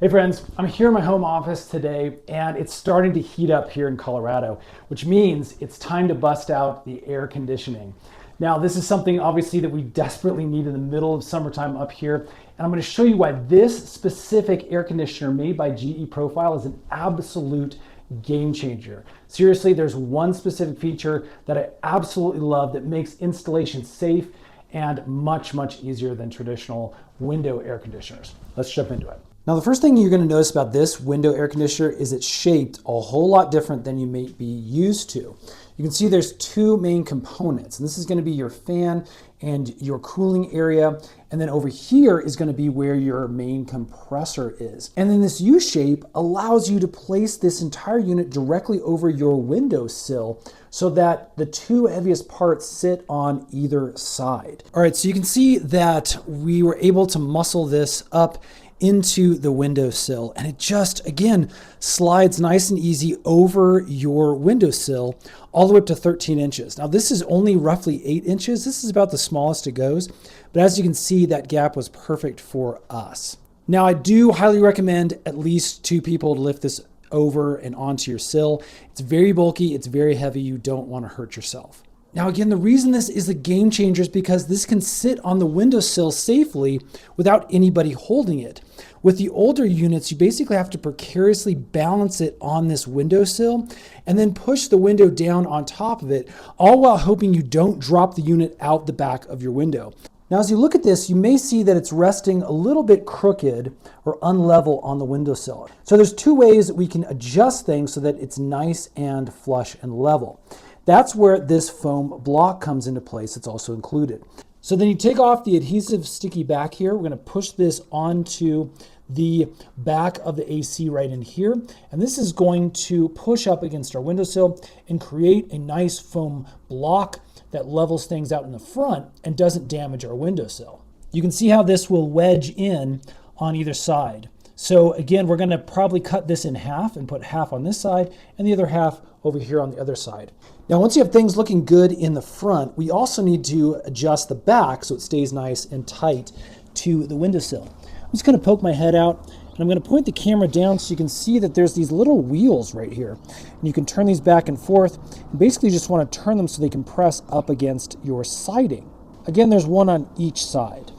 Hey friends, I'm here in my home office today and it's starting to heat up here in Colorado, which means it's time to bust out the air conditioning. Now, this is something obviously that we desperately need in the middle of summertime up here, and I'm going to show you why this specific air conditioner made by GE Profile is an absolute game changer. Seriously, there's one specific feature that I absolutely love that makes installation safe and much easier than traditional window air conditioners. Let's jump into it. Now, the first thing you're going to notice about this window air conditioner is it's shaped a whole lot different than you may be used to. You can see there's two main components, and this is going to be your fan and your cooling area, and then over here is going to be where your main compressor is. And then this U shape allows you to place this entire unit directly over your windowsill so that the two heaviest parts sit on either side. All right, so you can see that we were able to muscle this up into the windowsill, and it just again slides nice and easy over your windowsill all the way up to 13 inches. Now this is only roughly 8 inches. This is about the smallest it goes, but as you can see, that gap was perfect for us. Now I do highly recommend at least 2 people to lift this over and onto your sill. It's very bulky, it's very heavy, you don't want to hurt yourself. Now again, the reason this is a game changer is because this can sit on the windowsill safely without anybody holding it. With the older units, you basically have to precariously balance it on this windowsill and then push the window down on top of it, all while hoping you don't drop the unit out the back of your window. Now, as you look at this, you may see that it's resting a little bit crooked or unlevel on the windowsill. So there's 2 ways that we can adjust things so that it's nice and flush and level. That's where this foam block comes into place. It's also included. So then you take off the adhesive sticky back here. We're going to push this onto the back of the AC right in here. And this is going to push up against our windowsill and create a nice foam block that levels things out in the front and doesn't damage our windowsill. You can see how this will wedge in on either side. So again, we're going to probably cut this in half and put half on this side and the other half over here on the other side. Now, once you have things looking good in the front, we also need to adjust the back so it stays nice and tight to the windowsill. I'm just going to poke my head out and I'm going to point the camera down so you can see that there's these little wheels right here. And you can turn these back and forth and basically just want to turn them so they can press up against your siding. Again, there's one on each side.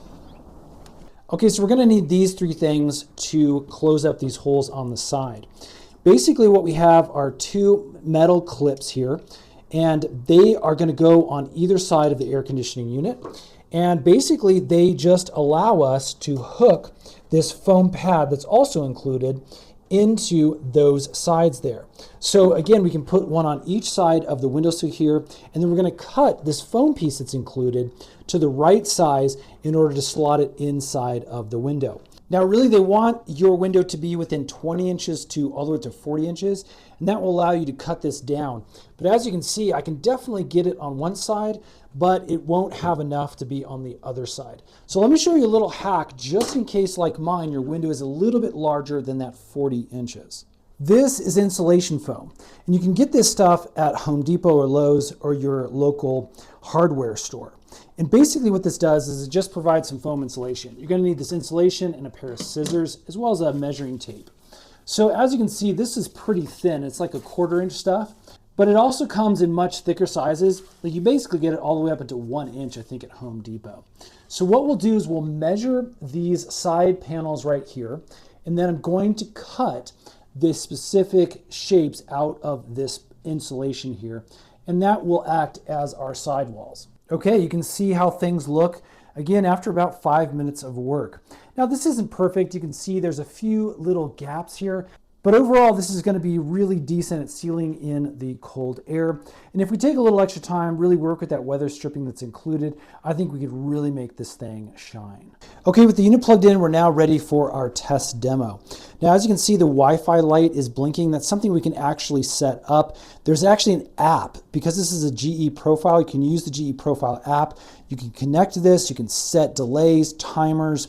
Okay, so we're going to need these 3 things to close up these holes on the side. Basically what we have are 2 metal clips here, and they are going to go on either side of the air conditioning unit. And basically they just allow us to hook this foam pad that's also included into those sides there. So again, we can put one on each side of the windowsill here, and then we're going to cut this foam piece that's included to the right size in order to slot it inside of the window. Now really they want your window to be within 20 inches to all the way to 40 inches, and that will allow you to cut this down. But as you can see, I can definitely get it on one side, but it won't have enough to be on the other side. So let me show you a little hack just in case, like mine, your window is a little bit larger than that 40 inches. This is insulation foam, and you can get this stuff at Home Depot or Lowe's or your local hardware store. And basically what this does is it just provides some foam insulation. You're going to need this insulation and a pair of scissors as well as a measuring tape. So as you can see, this is pretty thin. It's like a 1/4 inch stuff, but it also comes in much thicker sizes. Like you basically get it all the way up into 1 inch, I think, at Home Depot. So what we'll do is we'll measure these side panels right here, and then I'm going to cut the specific shapes out of this insulation here, and that will act as our sidewalls. Okay, you can see how things look, again, after about 5 minutes of work. Now, this isn't perfect. You can see there's a few little gaps here, but overall, this is going to be really decent at sealing in the cold air. And if we take a little extra time, really work with that weather stripping that's included, I think we could really make this thing shine. Okay, with the unit plugged in, we're now ready for our test demo. Now, as you can see, the Wi-Fi light is blinking. That's something we can actually set up. There's actually an app. Because this is a GE Profile, you can use the GE Profile app. You can connect to this. You can set delays, timers,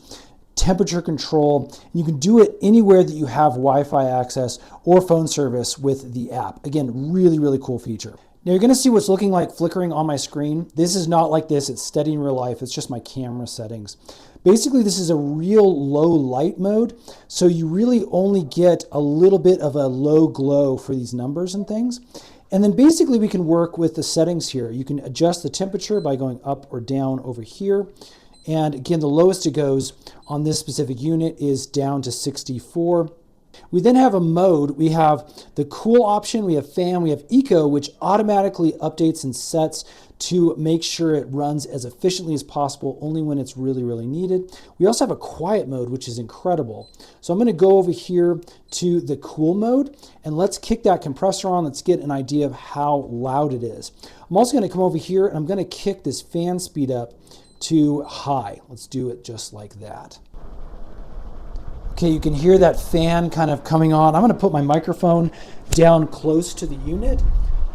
temperature control, and you can do it anywhere that you have Wi-Fi access or phone service with the app. Again, really cool feature. Now you're going to see what's looking like flickering on my screen. This is not like this. It's steady in real life. It's just my camera settings. Basically, this is a real low light mode, so you really only get a little bit of a low glow for these numbers and things. And then basically we can work with the settings here. You can adjust the temperature by going up or down over here. And again, the lowest it goes on this specific unit is down to 64. We then have a mode. We have the cool option, we have fan, we have eco, which automatically updates and sets to make sure it runs as efficiently as possible, only when it's really, really needed. We also have a quiet mode, which is incredible. So I'm going to go over here to the cool mode, and let's kick that compressor on. Let's get an idea of how loud it is. I'm also going to come over here, and I'm going to kick this fan speed up to high. Let's do it just like that. Okay, you can hear that fan kind of coming on. I'm going to put my microphone down close to the unit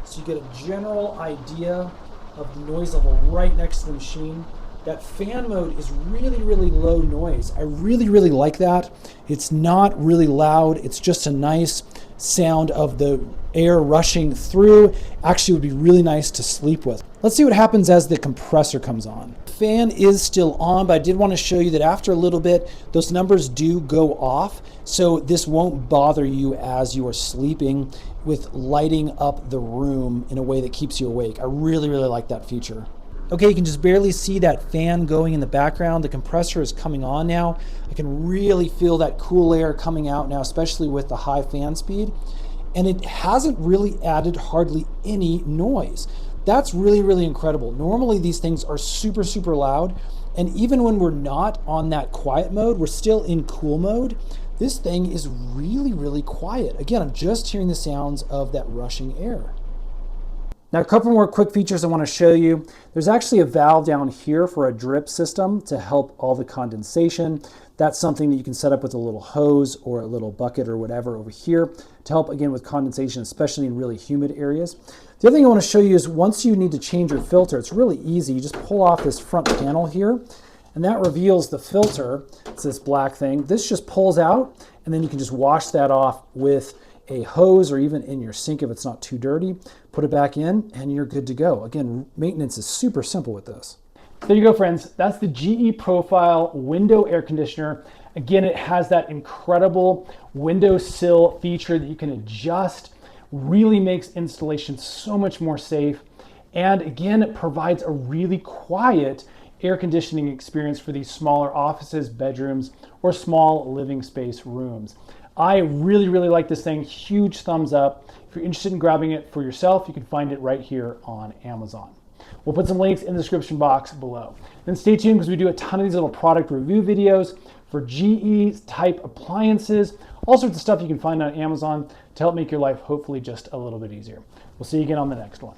so you get a general idea of the noise level right next to the machine. That fan mode is really, really low noise. I really, really like that. It's not really loud. It's just a nice sound of the air rushing through. Actually, would be really nice to sleep with. Let's see what happens as the compressor comes on. Fan is still on, but I did want to show you that after a little bit, those numbers do go off. So this won't bother you as you are sleeping with lighting up the room in a way that keeps you awake. I really, really like that feature. Okay, you can just barely see that fan going in the background. The compressor is coming on now. I can really feel that cool air coming out now, especially with the high fan speed. And it hasn't really added hardly any noise. That's really, really incredible. Normally these things are super, super loud. And even when we're not on that quiet mode, we're still in cool mode. This thing is really, really quiet. Again, I'm just hearing the sounds of that rushing air. Now, a couple more quick features I want to show you. There's actually a valve down here for a drip system to help all the condensation. That's something that you can set up with a little hose or a little bucket or whatever over here to help, again, with condensation, especially in really humid areas. The other thing I want to show you is once you need to change your filter, it's really easy. You just pull off this front panel here, and that reveals the filter. It's this black thing. This just pulls out, and then you can just wash that off with a hose or even in your sink if it's not too dirty. Put it back in, and you're good to go. Again, maintenance is super simple with this. There you go, friends. That's the GE Profile window air conditioner. Again, it has that incredible window sill feature that you can adjust. Really makes installation so much more safe. And again, it provides a really quiet air conditioning experience for these smaller offices, bedrooms, or small living space rooms. I really, really like this thing. Huge thumbs up. If you're interested in grabbing it for yourself, you can find it right here on Amazon. We'll put some links in the description box below. Then stay tuned because we do a ton of these little product review videos for GE type appliances, all sorts of stuff you can find on Amazon to help make your life hopefully just a little bit easier. We'll see you again on the next one.